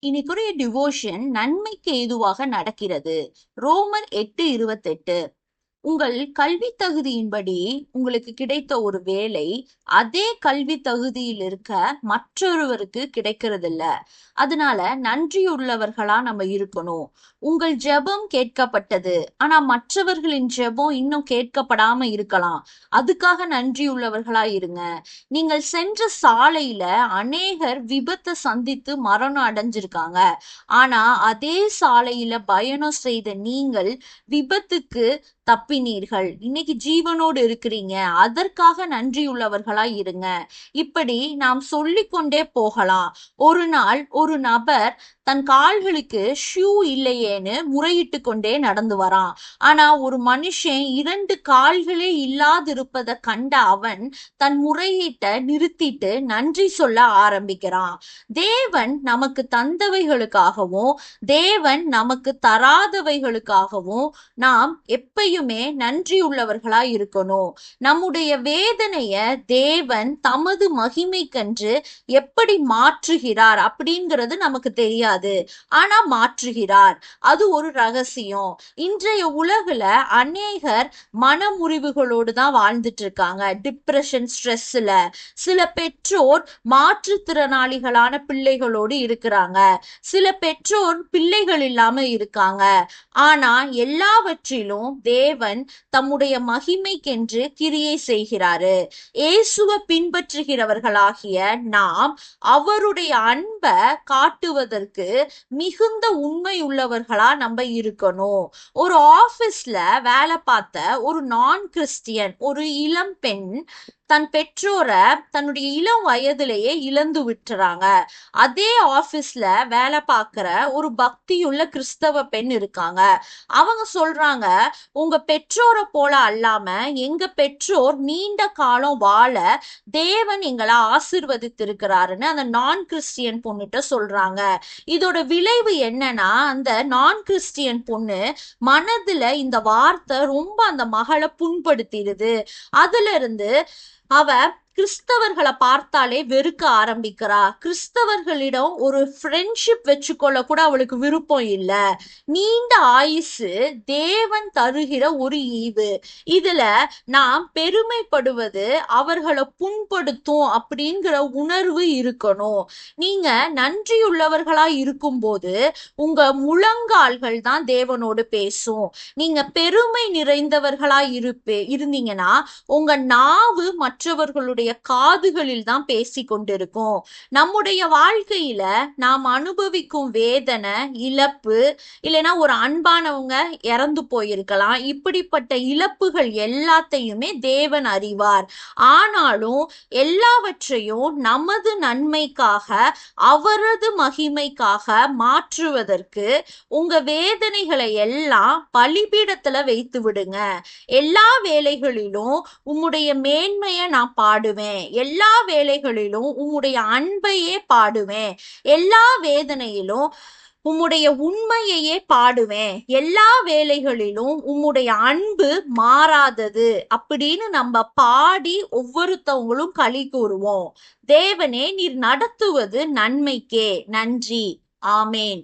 இன்னைக்குரிய devotion நன்மைக்கு ஏதுவாக நடக்கிறது. ரோமர் 8:28. உங்கள் கல்வி தகுதியின்படி உங்களுக்கு கிடைத்த ஒரு வேலை அதே கல்வி தகுதியில் இருக்க மற்றொருவருக்கு கிடைக்கிறது இல்ல. அதனால நன்றியுள்ளவர்களா நம்ம இருக்கணும். உங்கள் ஜெபம் கேட்கப்பட்டது, ஆனா மற்றவர்களின் ஜெபம் இன்னும் கேட்கப்படாம இருக்கலாம். அதுக்காக நன்றியுள்ளவர்களா இருங்க. நீங்கள் சென்ற சாலையில அநேகர் விபத்தை சந்தித்து மரணம் அடைஞ்சிருக்காங்க. ஆனா அதே சாலையில பயணம் செய்த நீங்கள் விபத்துக்கு தப்பினீர்கள். இன்னைக்கு ஜீவனோடு இருக்கிறீங்க. அதற்காக நன்றியுள்ளவர்களாய் இருங்க. இப்படி நாம் சொல்லிக்கொண்டே போகலாம். ஒரு நாள் ஒரு நபர் தன் கால்களுக்கு ஷூ இல்லையேன்னு முறையிட்டு கொண்டே நடந்து வரான். ஆனா ஒரு மனுஷன் 2 கால்களே இல்லாதிருப்பதை கண்ட அவன் தன் முறையீட்டை நிறுத்திட்டு நன்றி சொல்ல ஆரம்பிக்கிறான். தேவன் நமக்கு தந்தவைகளுக்காகவும் தேவன் நமக்கு தராதவைகளுக்காகவும் நாம் எப்பயுமே நன்றி உள்ளவர்களாய் இருக்கணும். நம்முடைய வேதனைய தேவன் தமது மகிமைக்கென்று எப்படி மாற்றுகிறார் அப்படிங்கிறது நமக்கு தெரியாது. ஆனா மாற்றுகிறார். அது ஒரு ரகசியம். இன்றைய உலகுல அநேகர் மனமுறிவுகளோடு தான் வாழ்ந்துட்டு இருக்காங்க. டிப்ரெஷன், ஸ்ட்ரெஸ்ல. சில பெற்றோர் மாற்றுத்திறனாளிகளான பிள்ளைகளோடு இருக்கிறாங்க. சில பெற்றோர் பிள்ளைகள் இல்லாம இருக்காங்க. ஆனா எல்லாவற்றிலும் தேவன் தம்முடைய மகிமைக்கென்று கிரியை செய்கிறாரு. இயேசுவை பின்பற்றுகிறவர்களாகிய நாம் அவருடைய அன்பை காட்டுவதற்கு மிகுந்த உண்மை உள்ளவர்களா நம்ம இருக்கணும். ஒரு ஆபீஸ்ல வேலை பார்த்த ஒரு நான் கிறிஸ்டியன் ஒரு இளம் பெண் தன் பெற்றோரை தன்னுடைய இளம் வயதிலேயே இழந்து விட்டுறாங்க. அதே ஆபீஸ்ல வேலை பார்க்கிற ஒரு பக்தியுள்ள கிறிஸ்தவ பெண் இருக்காங்க. அவங்க சொல்றாங்க, உங்க பெற்றோரை போல அல்லாம எங்க பெற்றோர் நீண்ட காலம் வாழ தேவன் எங்களை ஆசீர்வதித்திருக்கிறாருன்னு அந்த நான் கிறிஸ்டியன் பொண்ணுகிட்ட சொல்றாங்க. இதோட விளைவு என்னன்னா, அந்த நான் கிறிஸ்டியன் பொண்ணு மனதுல இந்த வார்த்தை ரொம்ப அந்த மகளை புண்படுத்திடுது. அதுல இருந்து அவ கிறிஸ்தவர்களை பார்த்தாலே வெறுக்க ஆரம்பிக்கிறா. கிறிஸ்தவர்களிடம் ஒரு ஃப்ரெண்ட்ஷிப் வச்சுக்கொள்ள கூட அவளுக்கு விருப்பம் இல்லை. நீண்ட ஆயுசு தேவன் தருகிற ஒரு ஈவு. இதுல நாம் பெருமைப்படுவது அவர்களை புண்படுத்தும் அப்படிங்கிற உணர்வு இருக்கணும். நீங்க நன்றியுள்ளவர்களா இருக்கும்போது உங்க முழங்கால்கள் தான் தேவனோடு பேசும். நீங்க பெருமை நிறைந்தவர்களா இருந்தீங்கன்னா உங்க நாவு மற்றவர்களுடைய காதுகளில் தான் பேசி கொண்டிருக்கும். நம்முடைய வாழ்க்கையில நாம் அனுபவிக்கும் வேதனை, இழப்பு, இல்லைன்னா ஒரு அன்பானவங்க இறந்து போயிருக்கலாம். இப்படிப்பட்ட இழப்புகள் எல்லாத்தையுமே தேவன் அறிவார். ஆனாலும் எல்லாவற்றையும் நமது நன்மைக்காக அவரது மகிமைக்காக மாற்றுவதற்கு உங்க வேதனைகளை எல்லாம் பலிபீடத்துல வைத்து விடுங்க. எல்லா வேளைகளிலும் உம்முடைய மேன்மையை நான் பாடுவேன். எல்லா வேளைகளிலும் உம்முடைய அன்பையே பாடுவேன். எல்லா வேதனையிலும் உம்முடைய உண்மையையே பாடுவேன். எல்லா வேளைகளிலும் உம்முடைய அன்பு மாறாதது அப்படின்னு நம்ம பாடி ஒவ்வொருத்தவங்களும் களி கூறுவோம். தேவனே, நீர் நடத்துவது நன்மைக்கே. நன்றி. ஆமேன்.